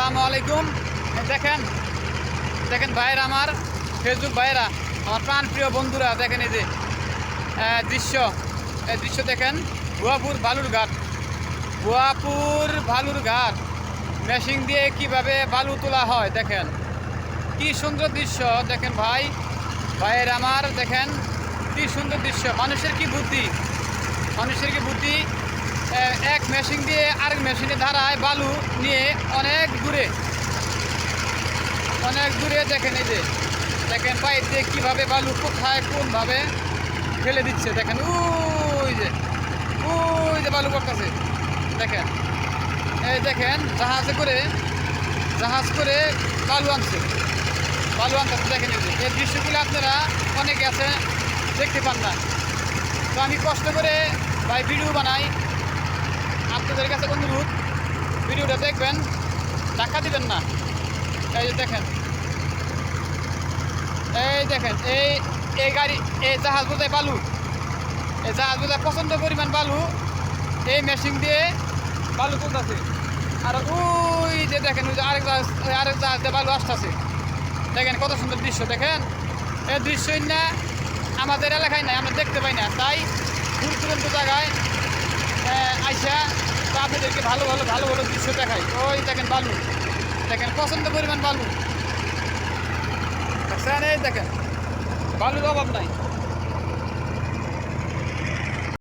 আসসালামু আলাইকুম। দেখেন দেখেন ভাইরা, আমার ফেসবুক ভাইরা, আমার প্রাণপ্রিয় বন্ধুরা, দেখেন এই যে দৃশ্য দেখেন। ভুয়াপুর বালুরঘাট মেশিন দিয়ে কিভাবে বালু তোলা হয় দেখেন। কি সুন্দর দৃশ্য দেখেন ভাইয়ের আমার, দেখেন কি সুন্দর দৃশ্য। মানুষের কি বুদ্ধি, এক মেশিন দিয়ে আরেক মেশিনে ধারায় বালু নিয়ে অনেক দূরে দেখেন। এই যে দেখেন পাইপ দিয়ে কীভাবে বালু কোথায় কোনভাবে ফেলে দিচ্ছে দেখেন। ওই যে বালু করতেছে দেখেন। এই দেখেন জাহাজ করে বালু আনতেছে দেখেন। এই দৃশ্যগুলো আপনারা অনেকে আছে দেখতে পান না, তো আমি কষ্ট করে ভিডিও বানাই। আপনাদের কাছে অনুরোধ, ভিডিওটা দেখবেন, টাকা দিবেন না। এই যে দেখেন, এই গাড়ি, এই জাহাজ বোঝায় বালু, প্রচণ্ড পরিমাণ বালু এই মেশিন দিয়ে বালু তুলতেছে। আর ওই যে দেখেন, ওই যে আরেক জাহাজ দিয়ে বালু আসতেছে দেখেন। কত সুন্দর দৃশ্য দেখেন। এই দৃশ্যই না আমাদের এলাকায় নাই, আমরা দেখতে পাই না, তাই দূর দূরান্ত জায়গায় আইসা তো আপনাদেরকে ভালো দৃশ্য দেখাই। ওই দেখেন বালু, দেখেন প্রচণ্ড পরিমাণ বালু দেখেন। এই দেখেন বালুর অভাব নাই।